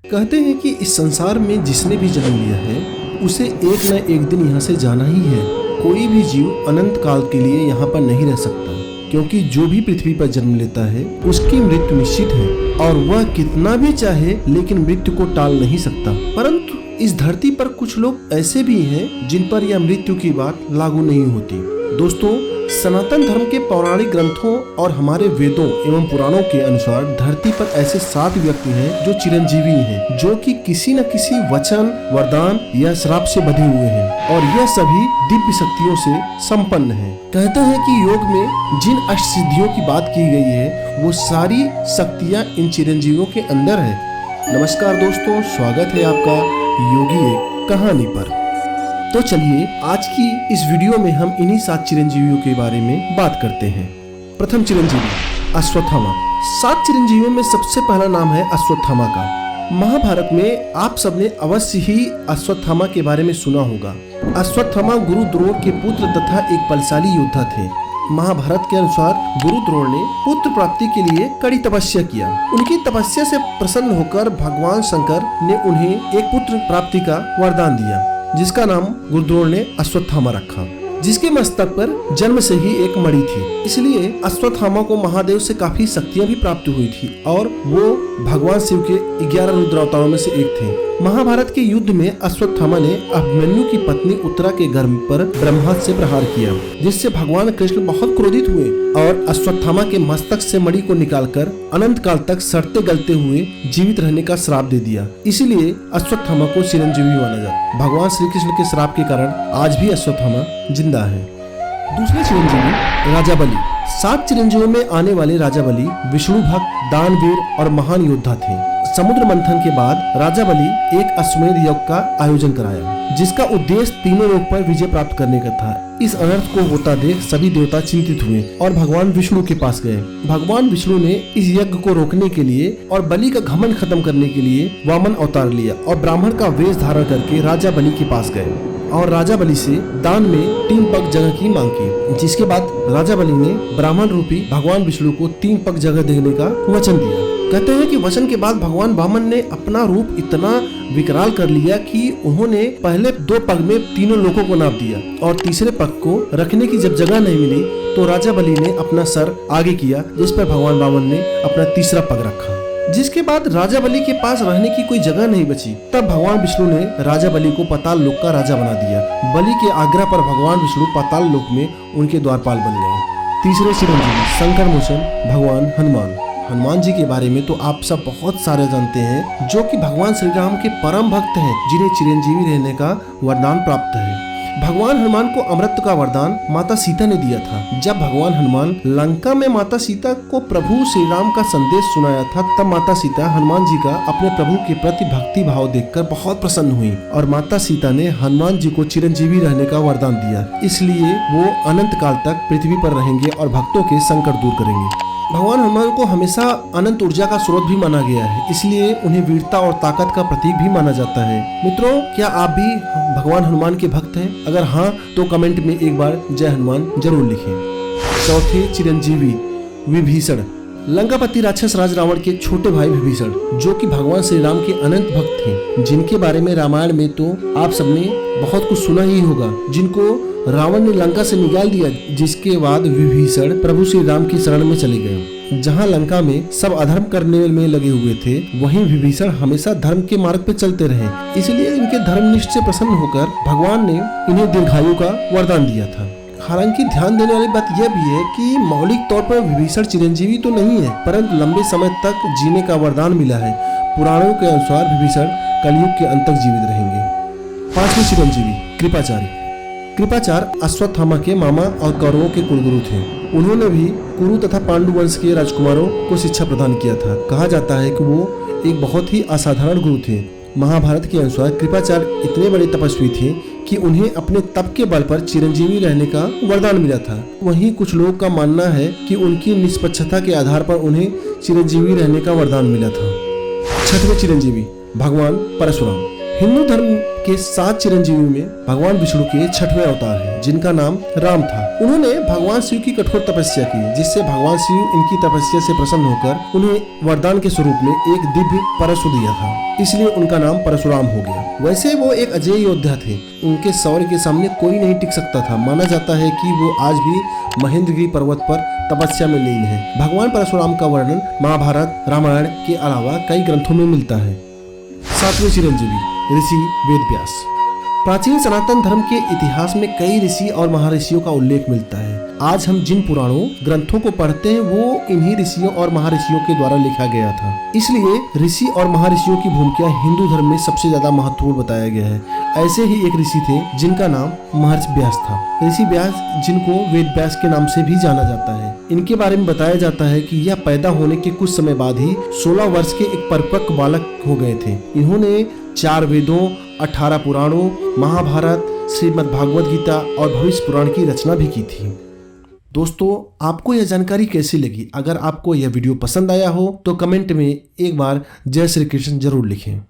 कहते हैं कि इस संसार में जिसने भी जन्म लिया है उसे एक न एक दिन यहाँ से जाना ही है। कोई भी जीव अनंत काल के लिए यहाँ पर नहीं रह सकता, क्योंकि जो भी पृथ्वी पर जन्म लेता है उसकी मृत्यु निश्चित है और वह कितना भी चाहे लेकिन मृत्यु को टाल नहीं सकता। परंतु इस धरती पर कुछ लोग ऐसे भी हैं जिन पर यह मृत्यु की बात लागू नहीं होती। दोस्तों, सनातन धर्म के पौराणिक ग्रंथों और हमारे वेदों एवं पुराणों के अनुसार धरती पर ऐसे 7 व्यक्ति हैं जो चिरंजीवी हैं, जो कि किसी न किसी वचन, वरदान या श्राप से बंधे हुए हैं और यह सभी दिव्य शक्तियों से संपन्न हैं। कहते हैं कि योग में जिन अष्टसिद्धियों की बात की गई है वो सारी शक्तियाँ इन चिरंजीवियों के अंदर है। नमस्कार दोस्तों, स्वागत है आपका योगी एक कहानी पर। तो चलिए आज की इस वीडियो में हम इन्हीं 7 चिरंजीवियों के बारे में बात करते हैं। प्रथम चिरंजीवी अश्वत्थामा। 7 चिरंजीवियों में सबसे पहला नाम है अश्वत्थामा का। महाभारत में आप सबने अवश्य ही अश्वत्थामा के बारे में सुना होगा। अश्वत्थामा गुरु द्रोण के पुत्र तथा एक बलशाली योद्धा थे। महाभारत के अनुसार गुरु द्रोण ने पुत्र प्राप्ति के लिए कड़ी तपस्या किया। उनकी तपस्या से प्रसन्न होकर भगवान शंकर ने उन्हें एक पुत्र प्राप्ति का वरदान दिया, जिसका नाम गुरु द्रोण ने अश्वत्थामा रखा, जिसके मस्तक पर जन्म से ही एक मणि थी। इसलिए अश्वत्थामा को महादेव से काफी शक्तियां भी प्राप्त हुई थी और वो भगवान शिव के 11 रुद्र अवतारों में से एक थे। महाभारत के युद्ध में अश्वत्थामा ने अभिमन्यु की पत्नी उत्तरा के गर्भ पर ब्रह्मास्त्र से प्रहार किया, जिससे भगवान कृष्ण बहुत क्रोधित हुए और अश्वत्थामा के मस्तक से मणि को निकालकर अनंत काल तक सड़ते गलते हुए जीवित रहने का श्राप दे दिया। इसीलिए अश्वत्थामा को चिरंजीवी माना जाता। भगवान श्री कृष्ण के श्राप के कारण आज भी अश्वत्थामा जिंदा है। दूसरे चिरंजीवी राजा बलि। 7 चिरंजीवियों में आने वाले राजा बलि विष्णु भक्त, दानवीर और महान योद्धा थे। समुद्र मंथन के बाद राजा बलि एक अश्वमेध यज्ञ का आयोजन कराया, जिसका उद्देश्य तीनों लोक पर विजय प्राप्त करने का था। इस अनर्थ को होता देख सभी देवता चिंतित हुए और भगवान विष्णु के पास गए। भगवान विष्णु ने इस यज्ञ को रोकने के लिए और बलि का घमंड खत्म करने के लिए वामन अवतार लिया और ब्राह्मण का वेश धारण करके राजा बलि के पास गए और राजा बलि से दान में 3 पग जगह की मांग की। जिसके बाद राजा बलि ने ब्राह्मण रूपी भगवान विष्णु को 3 पग जगह देने का वचन दिया। कहते हैं कि वचन के बाद भगवान वामन ने अपना रूप इतना विकराल कर लिया कि उन्होंने पहले 2 पग में तीनों लोगों को नाप दिया और तीसरे पग को रखने की जब जगह नहीं मिली तो राजा बलि ने अपना सर आगे किया, जिस पर भगवान वामन ने अपना तीसरा पग रखा। जिसके बाद राजा बलि के पास रहने की कोई जगह नहीं बची। तब भगवान विष्णु ने राजा बलि को पाताल लोक का राजा बना दिया। बलि के आग्रह पर भगवान विष्णु पाताल लोक में उनके द्वारपाल बन गए। तीसरे चिरंजीवी संकट मोचन भगवान हनुमान। हनुमान जी के बारे में तो आप सब बहुत सारे जानते हैं, जो कि भगवान श्री राम के परम भक्त हैं, जिन्हें चिरंजीवी रहने का वरदान प्राप्त है। भगवान हनुमान को अमृत का वरदान माता सीता ने दिया था। जब भगवान हनुमान लंका में माता सीता को प्रभु श्री राम का संदेश सुनाया था, तब माता सीता हनुमान जी का अपने प्रभु के प्रति भक्ति भाव देखकर बहुत प्रसन्न हुई और माता सीता ने हनुमान जी को चिरंजीवी रहने का वरदान दिया। इसलिए वो अनंत काल तक पृथ्वी पर रहेंगे और भक्तों के संकट दूर करेंगे। भगवान हनुमान को हमेशा अनंत ऊर्जा का स्रोत भी माना गया है, इसलिए उन्हें वीरता और ताकत का प्रतीक भी माना जाता है। मित्रों, क्या आप भी भगवान हनुमान के भक्त हैं? अगर हाँ तो कमेंट में एक बार जय हनुमान जरूर लिखें। चौथे चिरंजीवी विभीषण। लंकापति राक्षस राज रावण के छोटे भाई विभीषण, जो कि भगवान श्री राम के अनंत भक्त थे, जिनके बारे में रामायण में तो आप सबने बहुत कुछ सुना ही होगा, जिनको रावण ने लंका से निकाल दिया। जिसके बाद विभीषण प्रभु श्री राम की शरण में चले गए। जहां लंका में सब अधर्म करने में लगे हुए थे, वहीं विभीषण हमेशा धर्म के मार्ग पे चलते रहे। इसलिए इनके धर्मनिष्ठ से प्रसन्न होकर भगवान ने इन्हें दीर्घायु का वरदान दिया था। हालांकि ध्यान देने वाली बात यह भी है कि मौलिक तौर पर विभीषण चिरंजीवी तो नहीं है, परंतु लंबे समय तक जीने का वरदान मिला है। पुराणों के अनुसार विभीषण कलयुग के अंत तक जीवित रहेंगे। 5वें चिरंजीवी कृपाचार्य। कृपाचार्य अश्वत्थामा के मामा और कौरवों के कुलगुरु थे। उन्होंने भी कुरु तथा पांडु वंश के राजकुमारों को शिक्षा प्रदान किया था। कहा जाता है कि वो एक बहुत ही असाधारण गुरु थे। महाभारत के अनुसार कृपाचार्य इतने बड़े तपस्वी थे कि उन्हें अपने तप के बल पर चिरंजीवी रहने का वरदान मिला था। वहीं कुछ लोगों का मानना है कि उनकी निष्पक्षता के आधार पर उन्हें चिरंजीवी रहने का वरदान मिला था। 6वें चिरंजीवी भगवान परशुराम। हिंदू धर्म के 7 चिरंजीवियों में भगवान विष्णु के 6वें अवतार है, जिनका नाम राम था। उन्होंने भगवान शिव की कठोर तपस्या की, जिससे भगवान शिव इनकी तपस्या से प्रसन्न होकर उन्हें वरदान के स्वरूप में एक दिव्य परशु दिया था, इसलिए उनका नाम परशुराम हो गया। वैसे वो एक अजय योद्धा थे, उनके शौर्य के सामने कोई नहीं टिक सकता था। माना जाता है कि वो आज भी महेंद्रगिरी पर्वत पर तपस्या में लीन है। भगवान परशुराम का वर्णन महाभारत, रामायण के अलावा कई ग्रंथों में मिलता है। 7वें चिरंजीवी ऋषि वेदव्यास। प्राचीन सनातन धर्म के इतिहास में कई ऋषि और महर्षियों का उल्लेख मिलता है। आज हम जिन पुराणों ग्रंथों को पढ़ते हैं वो इन्हीं ऋषियों और महर्षियों के द्वारा लिखा गया था। इसलिए ऋषि और महर्षियों की भूमिका हिंदू धर्म में सबसे ज्यादा महत्वपूर्ण बताया गया है। ऐसे ही एक ऋषि थे जिनका नाम महर्षि व्यास था। ऋषि व्यास, जिनको वेद व्यास के नाम से भी जाना जाता है, इनके बारे में बताया जाता है कि यह पैदा होने के कुछ समय बाद ही 16 वर्ष के एक परिपक्व बालक हो गए थे। इन्होंने 4 वेदों, 18 पुराणों, महाभारत, श्रीमद् भागवत गीता और भविष्य पुराण की रचना भी की थी। दोस्तों, आपको यह जानकारी कैसी लगी? अगर आपको यह वीडियो पसंद आया हो तो कमेंट में एक बार जय श्री कृष्ण जरूर लिखें।